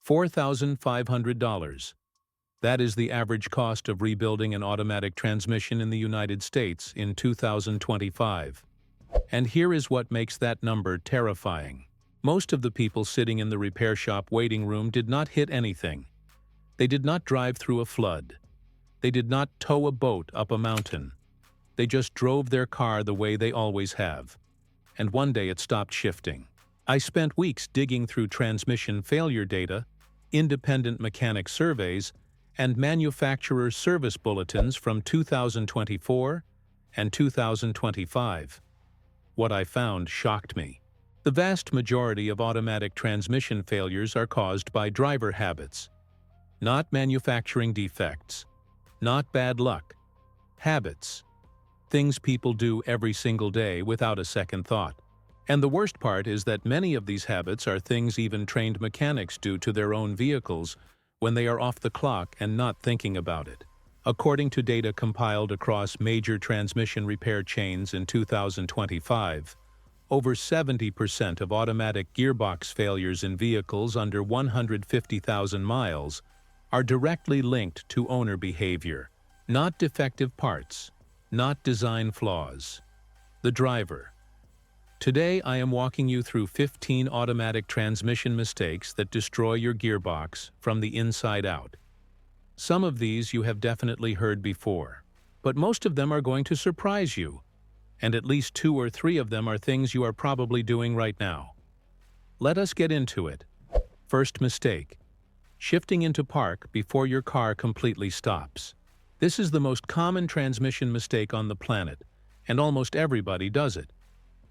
$4,500. That is the average cost of rebuilding an automatic transmission in the United States in 2025. And here is what makes that number terrifying. Most of the people sitting in the repair shop waiting room did not hit anything. They did not drive through a flood. They did not tow a boat up a mountain. They just drove their car the way they always have. And one day it stopped shifting. I spent weeks digging through transmission failure data, independent mechanic surveys, and manufacturer service bulletins from 2024 and 2025. What I found shocked me. The vast majority of automatic transmission failures are caused by driver habits. Not manufacturing defects. Not bad luck. Habits. Things people do every single day without a second thought. And the worst part is that many of these habits are things even trained mechanics do to their own vehicles when they are off the clock and not thinking about it. According to data compiled across major transmission repair chains in 2025, over 70% of automatic gearbox failures in vehicles under 150,000 miles are directly linked to owner behavior, not defective parts, not design flaws. The driver. Today I am walking you through 15 automatic transmission mistakes that destroy your gearbox from the inside out. Some of these you have definitely heard before, but most of them are going to surprise you, and at least 2 or 3 of them are things you are probably doing right now. Let us get into it. First mistake: shifting into park before your car completely stops. This is the most common transmission mistake on the planet, and almost everybody does it.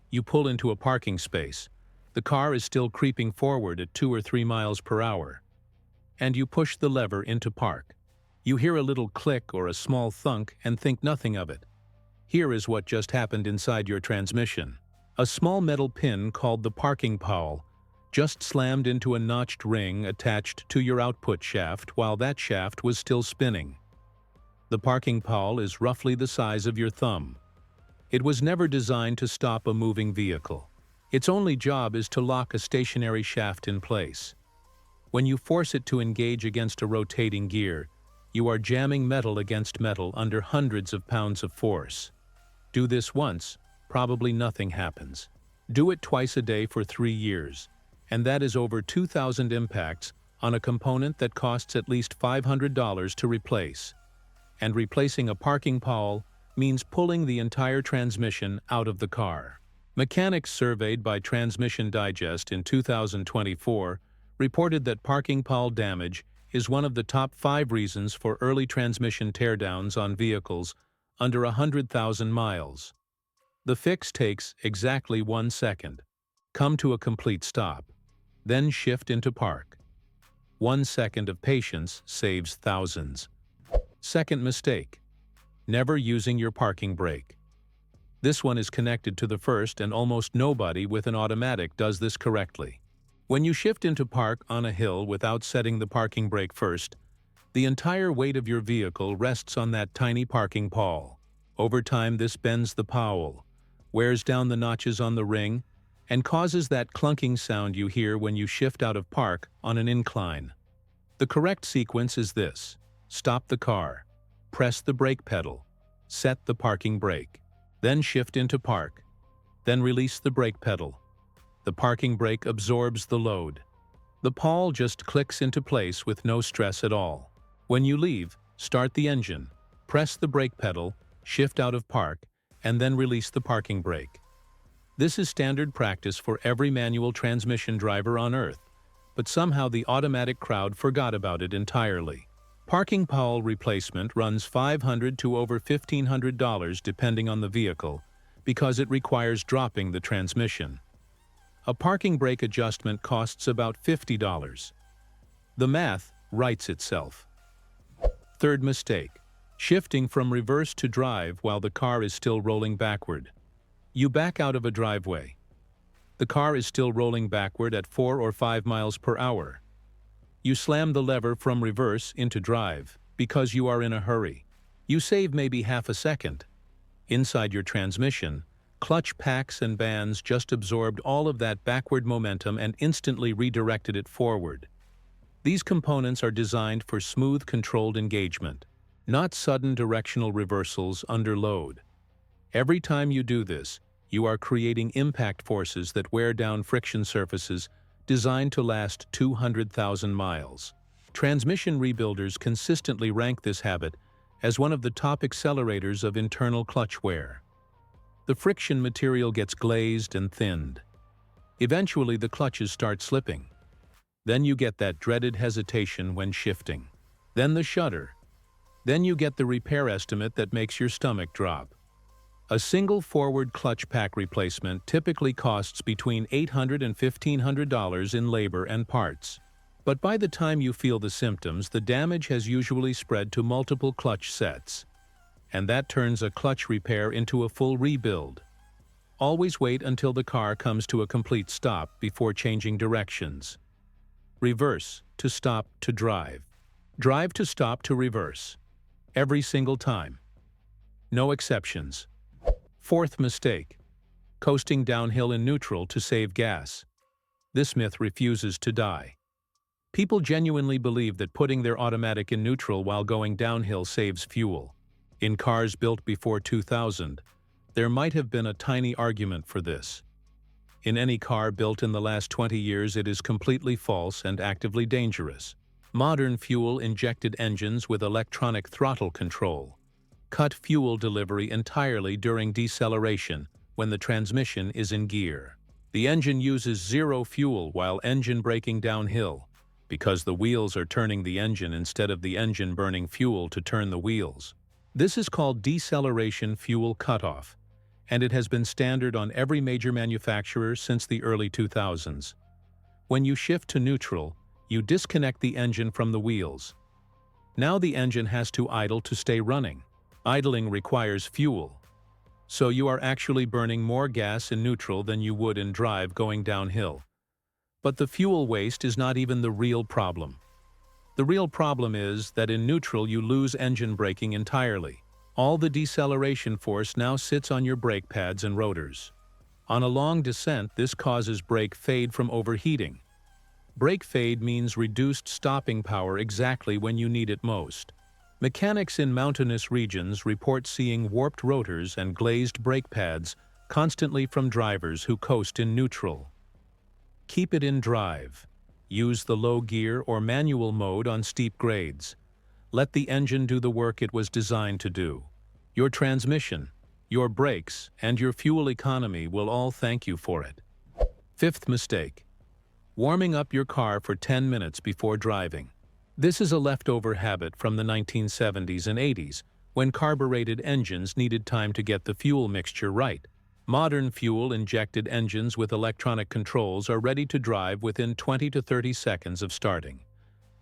You pull into a parking space. The car is still creeping forward at 2 or 3 miles per hour. And you push the lever into park. You hear a little click or a small thunk and think nothing of it. Here is what just happened inside your transmission. A small metal pin called the parking pawl just slammed into a notched ring attached to your output shaft while that shaft was still spinning. The parking pawl is roughly the size of your thumb. It was never designed to stop a moving vehicle. Its only job is to lock a stationary shaft in place. When you force it to engage against a rotating gear, you are jamming metal against metal under hundreds of pounds of force. Do this once, probably nothing happens. Do it twice a day for 3 years, and that is over 2,000 impacts on a component that costs at least $500 to replace. And replacing a parking pawl means pulling the entire transmission out of the car. Mechanics surveyed by Transmission Digest in 2024 reported that parking pawl damage is one of the top 5 reasons for early transmission teardowns on vehicles under 100,000 miles. The fix takes exactly 1 second. Come to a complete stop, then shift into park. 1 second of patience saves thousands. Second mistake: never using your parking brake. This one is connected to the first, and almost nobody with an automatic does this correctly. When you shift into park on a hill without setting the parking brake first, the entire weight of your vehicle rests on that tiny parking pawl. Over time, this bends the pawl, wears down the notches on the ring, and causes that clunking sound you hear when you shift out of park on an incline. The correct sequence is this: stop the car, press the brake pedal, set the parking brake, then shift into park, then release the brake pedal. The parking brake absorbs the load. The pawl just clicks into place with no stress at all. When you leave, start the engine, press the brake pedal, shift out of park, and then release the parking brake. This is standard practice for every manual transmission driver on Earth, but somehow the automatic crowd forgot about it entirely. Parking pawl replacement runs $500 to over $1,500 depending on the vehicle, because it requires dropping the transmission. A parking brake adjustment costs about $50. The math writes itself. Third mistake: shifting from reverse to drive while the car is still rolling backward. You back out of a driveway. The car is still rolling backward at 4 or 5 miles per hour. You slam the lever from reverse into drive because you are in a hurry. You save maybe half a second. Inside your transmission, clutch packs and bands just absorbed all of that backward momentum and instantly redirected it forward. These components are designed for smooth, controlled engagement, not sudden directional reversals under load. Every time you do this, you are creating impact forces that wear down friction surfaces designed to last 200,000 miles. Transmission rebuilders consistently rank this habit as one of the top accelerators of internal clutch wear. The friction material gets glazed and thinned. Eventually, the clutches start slipping. Then you get that dreaded hesitation when shifting. Then the shudder. Then you get the repair estimate that makes your stomach drop. A single forward clutch pack replacement typically costs between $800 and $1,500 in labor and parts. But by the time you feel the symptoms, the damage has usually spread to multiple clutch sets. And that turns a clutch repair into a full rebuild. Always wait until the car comes to a complete stop before changing directions. Reverse to stop to drive. Drive to stop to reverse. Every single time. No exceptions. Fourth mistake: coasting downhill in neutral to save gas. This myth refuses to die. People genuinely believe that putting their automatic in neutral while going downhill saves fuel. In cars built before 2000, there might have been a tiny argument for this. In any car built in the last 20 years, it is completely false and actively dangerous. Modern fuel-injected engines with electronic throttle control cut fuel delivery entirely during deceleration when the transmission is in gear. The engine uses zero fuel while engine braking downhill because the wheels are turning the engine instead of the engine burning fuel to turn the wheels. This is called deceleration fuel cutoff, and it has been standard on every major manufacturer since the early 2000s. When you shift to neutral, you disconnect the engine from the wheels. Now the engine has to idle to stay running. Idling requires fuel, so you are actually burning more gas in neutral than you would in drive going downhill. But the fuel waste is not even the real problem. The real problem is that in neutral you lose engine braking entirely. All the deceleration force now sits on your brake pads and rotors. On a long descent, this causes brake fade from overheating. Brake fade means reduced stopping power exactly when you need it most. Mechanics in mountainous regions report seeing warped rotors and glazed brake pads constantly from drivers who coast in neutral. Keep it in drive. Use the low gear or manual mode on steep grades. Let the engine do the work it was designed to do. Your transmission, your brakes, and your fuel economy will all thank you for it. Fifth mistake: warming up your car for 10 minutes before driving. This is a leftover habit from the 1970s and 80s, when carbureted engines needed time to get the fuel mixture right. Modern fuel-injected engines with electronic controls are ready to drive within 20 to 30 seconds of starting.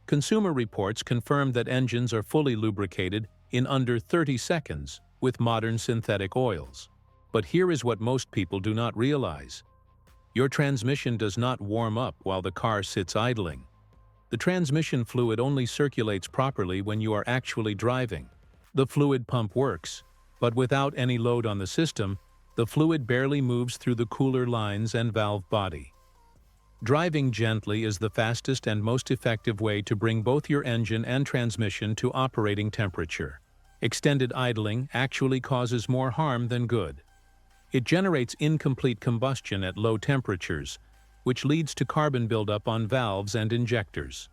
Consumer reports confirm that engines are fully lubricated in under 30 seconds with modern synthetic oils. But here is what most people do not realize. Your transmission does not warm up while the car sits idling. The transmission fluid only circulates properly when you are actually driving. The fluid pump works, but without any load on the system, the fluid barely moves through the cooler lines and valve body. Driving gently is the fastest and most effective way to bring both your engine and transmission to operating temperature. Extended idling actually causes more harm than good. It generates incomplete combustion at low temperatures, which leads to carbon buildup on valves and injectors.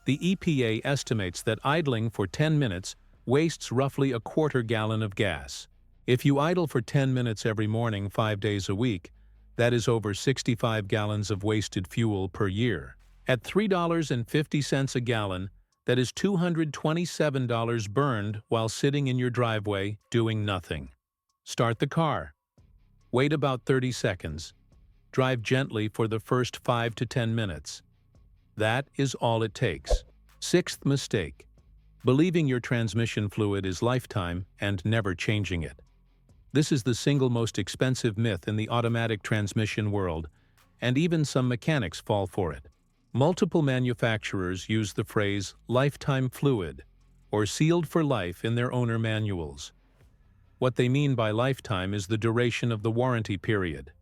The EPA estimates that idling for 10 minutes wastes roughly a quarter gallon of gas. If you idle for 10 minutes every morning 5 days a week, that is over 65 gallons of wasted fuel per year. At $3.50 a gallon, that is $227 burned while sitting in your driveway doing nothing. Start the car. Wait about 30 seconds. Drive gently for the first 5 to 10 minutes. That is all it takes. Sixth mistake: believing your transmission fluid is lifetime and never changing it. This is the single most expensive myth in the automatic transmission world, and even some mechanics fall for it. Multiple manufacturers use the phrase lifetime fluid or sealed for life in their owner manuals. What they mean by lifetime is the duration of the warranty period,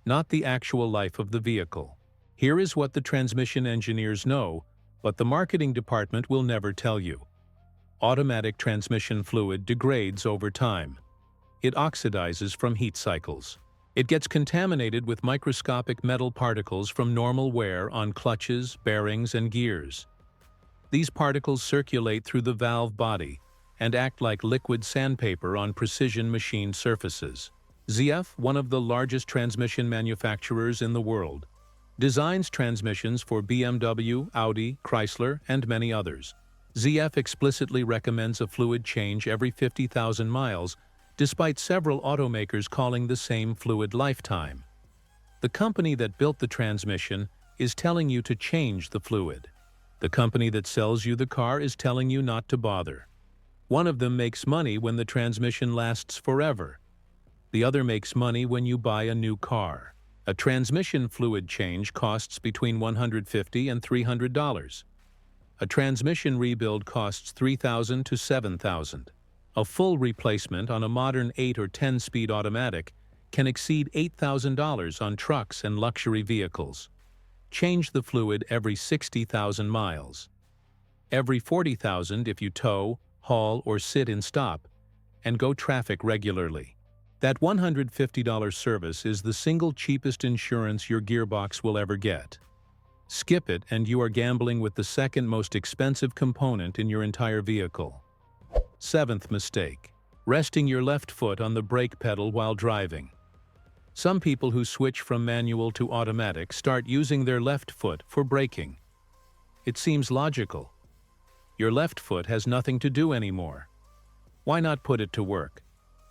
not the actual life of the vehicle. Here is what the transmission engineers know, But the marketing department will never tell you. Automatic transmission fluid degrades over time. It oxidizes from heat cycles. It gets contaminated with microscopic metal particles from normal wear on clutches, bearings, and gears. These particles circulate through the valve body and act like liquid sandpaper on precision machined surfaces. ZF, one of the largest transmission manufacturers in the world, designs transmissions for BMW, Audi, Chrysler, and many others. ZF explicitly recommends a fluid change every 50,000 miles, despite several automakers calling the same fluid lifetime. The company that built the transmission is telling you to change the fluid. The company that sells you the car is telling you not to bother. One of them makes money when the transmission lasts forever. The other makes money when you buy a new car. A transmission fluid change costs between $150 and $300. A transmission rebuild costs $3,000 to $7,000. A full replacement on a modern 8 or 10-speed automatic can exceed $8,000 on trucks and luxury vehicles. Change the fluid every 60,000 miles. Every 40,000 if you tow, haul, or sit in stop, and go traffic regularly. That $150 service is the single cheapest insurance your gearbox will ever get. Skip it and you are gambling with the second most expensive component in your entire vehicle. 7th mistake: resting your left foot on the brake pedal while driving. Some people who switch from manual to automatic start using their left foot for braking. It seems logical. Your left foot has nothing to do anymore. Why not put it to work?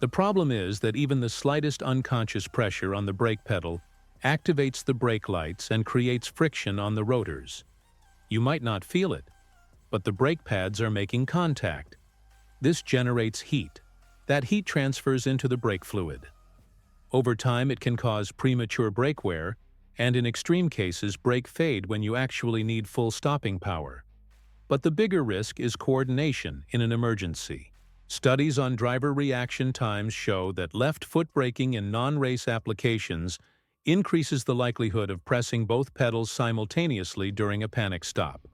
The problem is that even the slightest unconscious pressure on the brake pedal activates the brake lights and creates friction on the rotors. You might not feel it, but the brake pads are making contact. This generates heat. That heat transfers into the brake fluid. Over time, it can cause premature brake wear, and in extreme cases, brake fade when you actually need full stopping power. But the bigger risk is coordination in an emergency. Studies on driver reaction times show that left foot braking in non-race applications increases the likelihood of pressing both pedals simultaneously during a panic stop.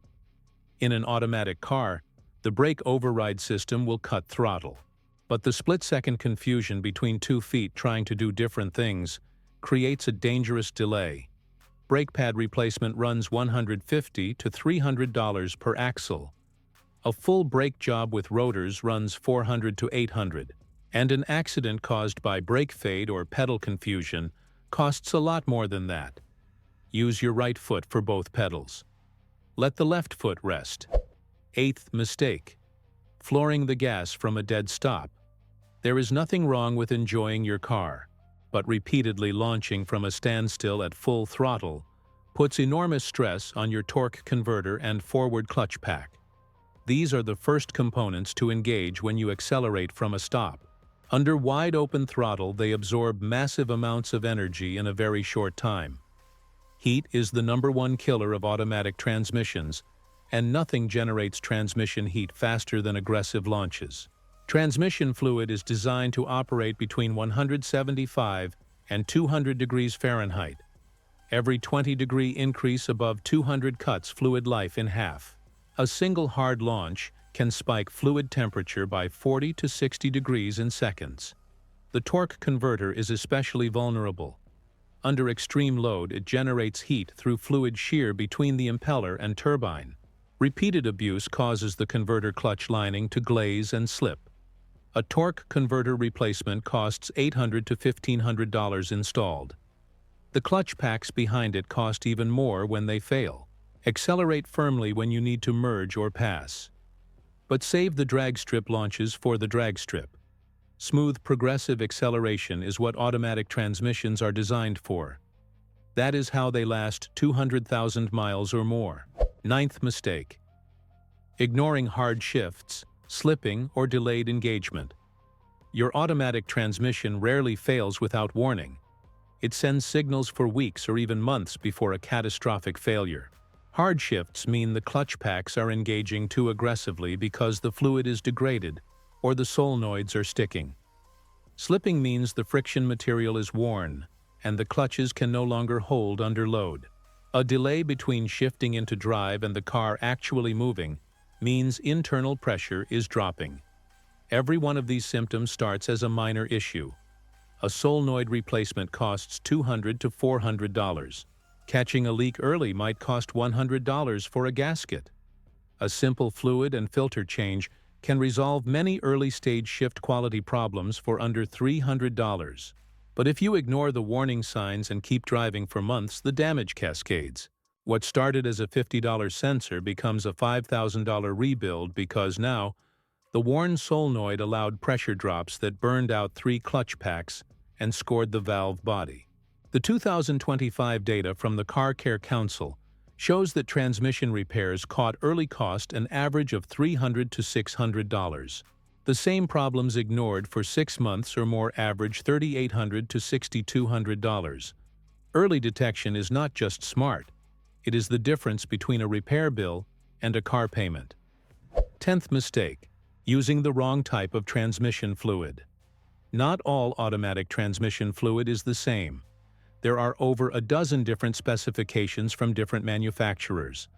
In an automatic car, the brake override system will cut throttle. But the split-second confusion between 2 feet trying to do different things creates a dangerous delay. Brake pad replacement runs $150 to $300 per axle. A full brake job with rotors runs $400 to $800, and an accident caused by brake fade or pedal confusion costs a lot more than that. Use your right foot for both pedals. Let the left foot rest. 8th mistake: flooring the gas from a dead stop. There is nothing wrong with enjoying your car, but repeatedly launching from a standstill at full throttle puts enormous stress on your torque converter and forward clutch pack. These are the first components to engage when you accelerate from a stop. Under wide-open throttle, they absorb massive amounts of energy in a very short time. Heat is the #1 killer of automatic transmissions, and nothing generates transmission heat faster than aggressive launches. Transmission fluid is designed to operate between 175 and 200 degrees Fahrenheit. Every 20-degree increase above 200 cuts fluid life in half. A single hard launch can spike fluid temperature by 40 to 60 degrees in seconds. The torque converter is especially vulnerable. Under extreme load, it generates heat through fluid shear between the impeller and turbine. Repeated abuse causes the converter clutch lining to glaze and slip. A torque converter replacement costs $800 to $1,500 installed. The clutch packs behind it cost even more when they fail. Accelerate firmly when you need to merge or pass. But save the drag strip launches for the drag strip. Smooth progressive acceleration is what automatic transmissions are designed for. That is how they last 200,000 miles or more. 9th mistake: ignoring hard shifts, slipping, or delayed engagement. Your automatic transmission rarely fails without warning. It sends signals for weeks or even months before a catastrophic failure. Hard shifts mean the clutch packs are engaging too aggressively because the fluid is degraded or the solenoids are sticking. Slipping means the friction material is worn and the clutches can no longer hold under load. A delay between shifting into drive and the car actually moving means internal pressure is dropping. Every one of these symptoms starts as a minor issue. A solenoid replacement costs $200 to $400. Catching a leak early might cost $100 for a gasket. A simple fluid and filter change can resolve many early-stage shift quality problems for under $300. But if you ignore the warning signs and keep driving for months, the damage cascades. What started as a $50 sensor becomes a $5,000 rebuild because now, the worn solenoid allowed pressure drops that burned out 3 clutch packs and scored the valve body. The 2025 data from the Car Care Council shows that transmission repairs early cost an average of $300 to $600. The same problems ignored for 6 months or more average $3,800 to $6,200. Early detection is not just smart, it is the difference between a repair bill and a car payment. 10th mistake: using the wrong type of transmission fluid. Not all automatic transmission fluid is the same. There are over a dozen different specifications from different manufacturers.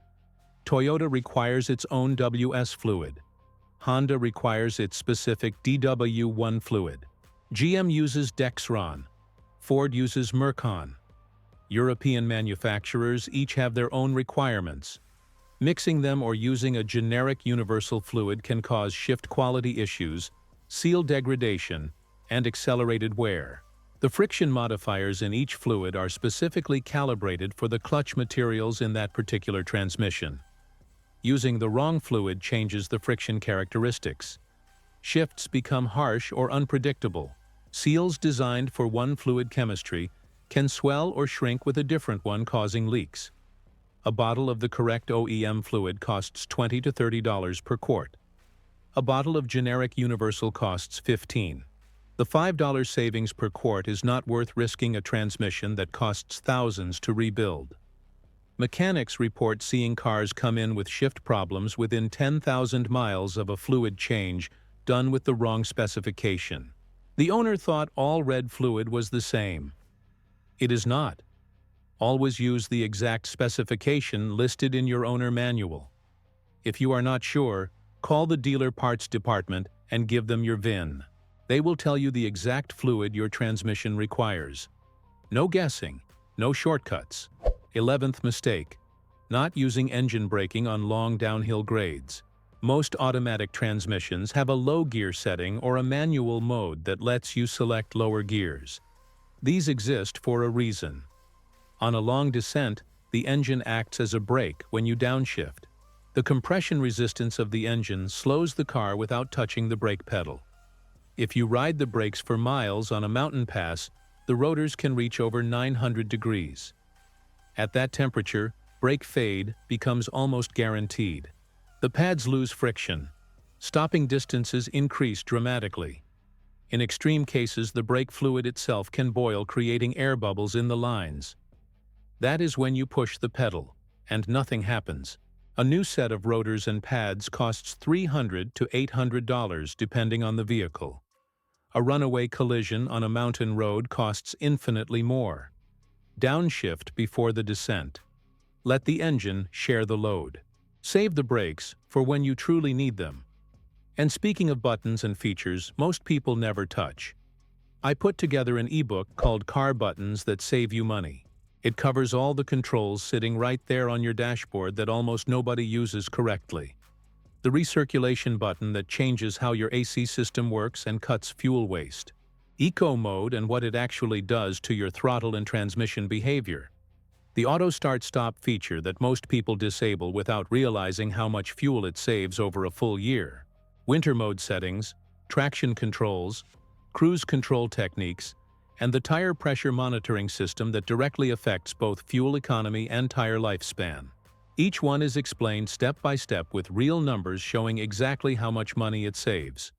Toyota requires its own WS fluid. Honda requires its specific DW1 fluid. GM uses Dexron. Ford uses Mercon. European manufacturers each have their own requirements. Mixing them or using a generic universal fluid can cause shift quality issues, seal degradation, and accelerated wear. The friction modifiers in each fluid are specifically calibrated for the clutch materials in that particular transmission. Using the wrong fluid changes the friction characteristics. Shifts become harsh or unpredictable. Seals designed for one fluid chemistry can swell or shrink with a different one, causing leaks. A bottle of the correct OEM fluid costs $20 to $30 per quart. A bottle of generic universal costs $15. The $5 savings per quart is not worth risking a transmission that costs thousands to rebuild. Mechanics report seeing cars come in with shift problems within 10,000 miles of a fluid change done with the wrong specification. The owner thought all red fluid was the same. It is not. Always use the exact specification listed in your owner manual. If you are not sure, call the dealer parts department and give them your VIN. They will tell you the exact fluid your transmission requires. No guessing, no shortcuts. 11th mistake: not using engine braking on long downhill grades. Most automatic transmissions have a low gear setting or a manual mode that lets you select lower gears. These exist for a reason. On a long descent, the engine acts as a brake when you downshift. The compression resistance of the engine slows the car without touching the brake pedal. If you ride the brakes for miles on a mountain pass, the rotors can reach over 900 degrees. At that temperature, brake fade becomes almost guaranteed. The pads lose friction. Stopping distances increase dramatically. In extreme cases, the brake fluid itself can boil, creating air bubbles in the lines. That is when you push the pedal, and nothing happens. A new set of rotors and pads costs $300 to $800 depending on the vehicle. A runaway collision on a mountain road costs infinitely more. Downshift before the descent. Let the engine share the load. Save the brakes for when you truly need them. And speaking of buttons and features, most people never touch. I put together an ebook called Car Buttons That Save You Money. It covers all the controls sitting right there on your dashboard that almost nobody uses correctly. The recirculation button that changes how your AC system works and cuts fuel waste. Eco mode and what it actually does to your throttle and transmission behavior. The auto start-stop feature that most people disable without realizing how much fuel it saves over a full year. Winter mode settings, traction controls, cruise control techniques, and the tire pressure monitoring system that directly affects both fuel economy and tire lifespan. Each one is explained step by step with real numbers showing exactly how much money it saves.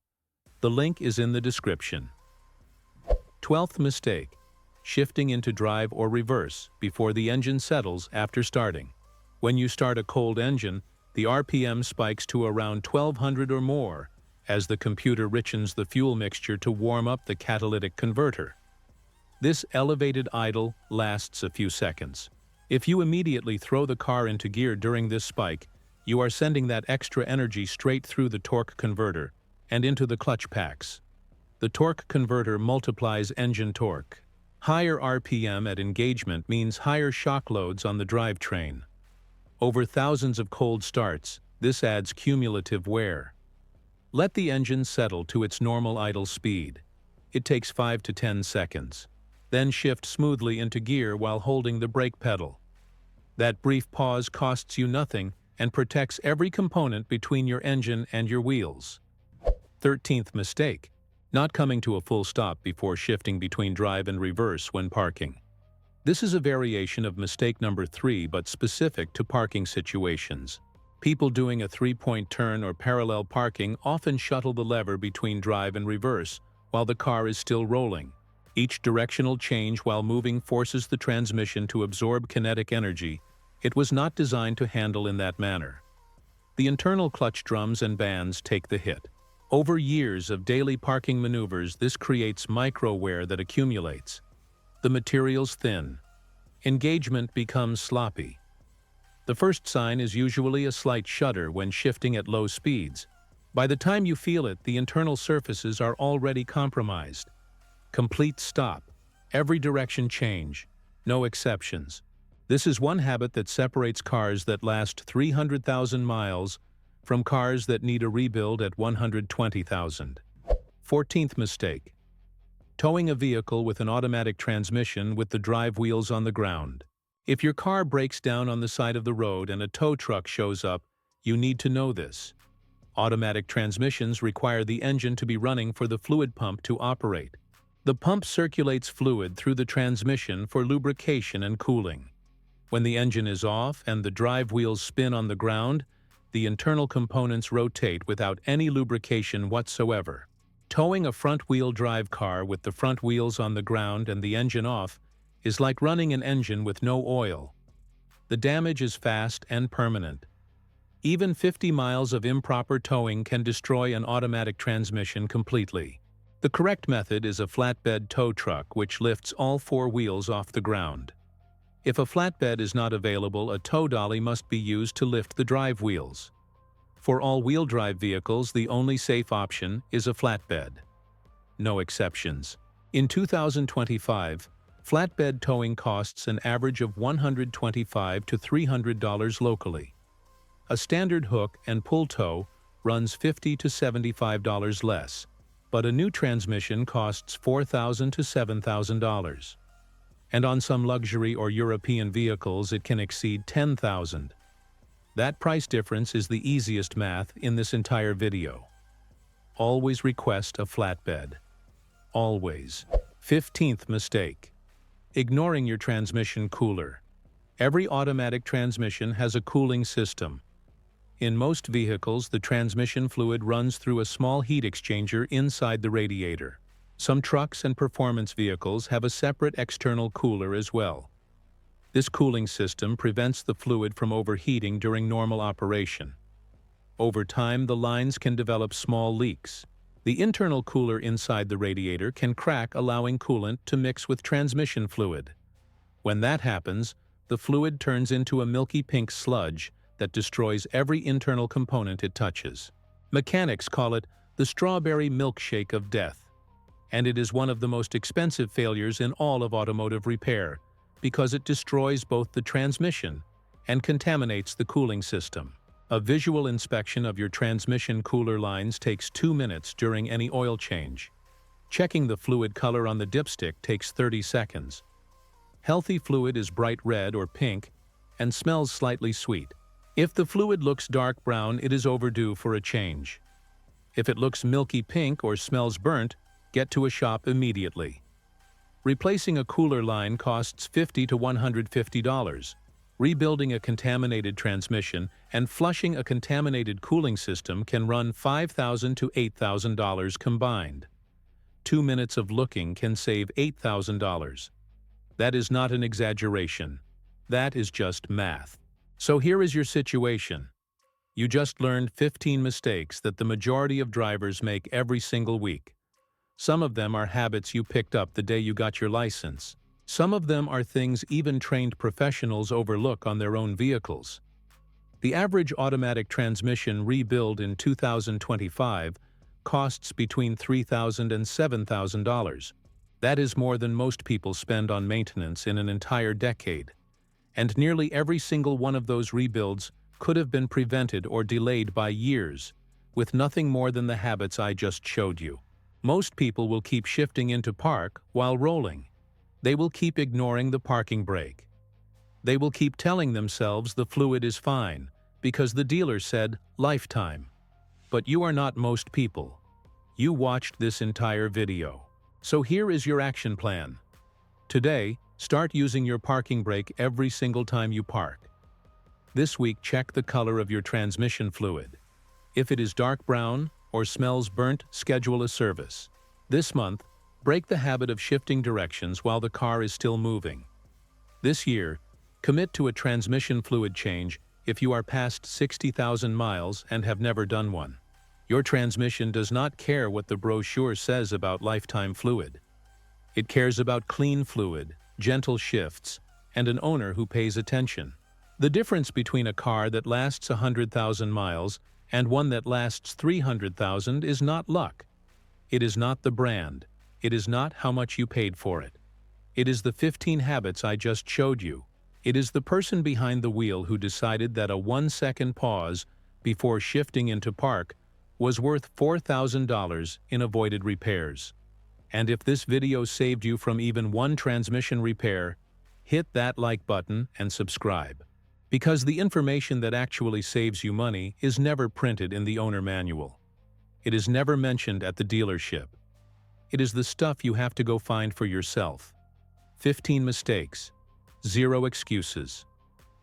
The link is in the description. 12th mistake: shifting into drive or reverse before the engine settles after starting. When you start a cold engine, the RPM spikes to around 1200 or more as the computer richens the fuel mixture to warm up the catalytic converter. This elevated idle lasts a few seconds. If you immediately throw the car into gear during this spike, you are sending that extra energy straight through the torque converter and into the clutch packs. The torque converter multiplies engine torque. Higher RPM at engagement means higher shock loads on the drivetrain. Over thousands of cold starts, this adds cumulative wear. Let the engine settle to its normal idle speed. It takes 5 to 10 seconds. Then shift smoothly into gear while holding the brake pedal. That brief pause costs you nothing and protects every component between your engine and your wheels. 13th mistake: not coming to a full stop before shifting between drive and reverse when parking. This is a variation of mistake number 3 but specific to parking situations. People doing a 3-point turn or parallel parking often shuttle the lever between drive and reverse while the car is still rolling. Each directional change while moving forces the transmission to absorb kinetic energy it was not designed to handle in that manner. The internal clutch drums and bands take the hit. Over years of daily parking maneuvers, this creates micro-wear that accumulates. The materials thin. Engagement becomes sloppy. The first sign is usually a slight shudder when shifting at low speeds. By the time you feel it, the internal surfaces are already compromised. Complete stop. Every direction change. No exceptions. This is one habit that separates cars that last 300,000 miles from cars that need a rebuild at 120,000. 14th mistake: towing a vehicle with an automatic transmission with the drive wheels on the ground. If your car breaks down on the side of the road and a tow truck shows up, you need to know this. Automatic transmissions require the engine to be running for the fluid pump to operate. The pump circulates fluid through the transmission for lubrication and cooling. When the engine is off and the drive wheels spin on the ground, the internal components rotate without any lubrication whatsoever. Towing a front-wheel drive car with the front wheels on the ground and the engine off is like running an engine with no oil. The damage is fast and permanent. Even 50 miles of improper towing can destroy an automatic transmission completely. The correct method is a flatbed tow truck which lifts all 4 wheels off the ground. If a flatbed is not available, a tow dolly must be used to lift the drive wheels. For all-wheel drive vehicles, the only safe option is a flatbed. No exceptions. In 2025, flatbed towing costs an average of $125 to $300 locally. A standard hook and pull tow runs $50 to $75 less, but a new transmission costs $4,000 to $7,000. And on some luxury or European vehicles it can exceed $10,000. That price difference is the easiest math in this entire video. Always request a flatbed. Always. 15th mistake: ignoring your transmission cooler. Every automatic transmission has a cooling system. In most vehicles, the transmission fluid runs through a small heat exchanger inside the radiator. Some trucks and performance vehicles have a separate external cooler as well. This cooling system prevents the fluid from overheating during normal operation. Over time, the lines can develop small leaks. The internal cooler inside the radiator can crack, allowing coolant to mix with transmission fluid. When that happens, the fluid turns into a milky pink sludge that destroys every internal component it touches. Mechanics call it the strawberry milkshake of death. And it is one of the most expensive failures in all of automotive repair because it destroys both the transmission and contaminates the cooling system. A visual inspection of your transmission cooler lines takes 2 minutes during any oil change. Checking the fluid color on the dipstick takes 30 seconds. Healthy fluid is bright red or pink and smells slightly sweet. If the fluid looks dark brown, it is overdue for a change. If it looks milky pink or smells burnt, get to a shop immediately. Replacing a cooler line costs $50 to $150. Rebuilding a contaminated transmission and flushing a contaminated cooling system can run $5,000 to $8,000 combined. 2 minutes of looking can save $8,000. That is not an exaggeration. That is just math. So here is your situation. You just learned 15 mistakes that the majority of drivers make every single week. Some of them are habits you picked up the day you got your license. Some of them are things even trained professionals overlook on their own vehicles. The average automatic transmission rebuild in 2025 costs between $3,000 and $7,000. That is more than most people spend on maintenance in an entire decade. And nearly every single one of those rebuilds could have been prevented or delayed by years, with nothing more than the habits I just showed you. Most people will keep shifting into park while rolling. They will keep ignoring the parking brake. They will keep telling themselves the fluid is fine, because the dealer said lifetime. But you are not most people. You watched this entire video. So here is your action plan. Today, start using your parking brake every single time you park. This week, check the color of your transmission fluid. If it is dark brown or smells burnt, schedule a service. This month, break the habit of shifting directions while the car is still moving. This year, commit to a transmission fluid change if you are past 60,000 miles and have never done one. Your transmission does not care what the brochure says about lifetime fluid. It cares about clean fluid, gentle shifts, and an owner who pays attention. The difference between a car that lasts 100,000 miles and one that lasts 300,000 is not luck. It is not the brand. It is not how much you paid for it. It is the 15 habits I just showed you. It is the person behind the wheel who decided that a 1-second pause before shifting into park was worth $4,000 in avoided repairs. And if this video saved you from even one transmission repair, hit that like button and subscribe. Because the information that actually saves you money is never printed in the owner manual. It is never mentioned at the dealership. It is the stuff you have to go find for yourself. 15 mistakes. 0 excuses.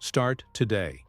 Start today.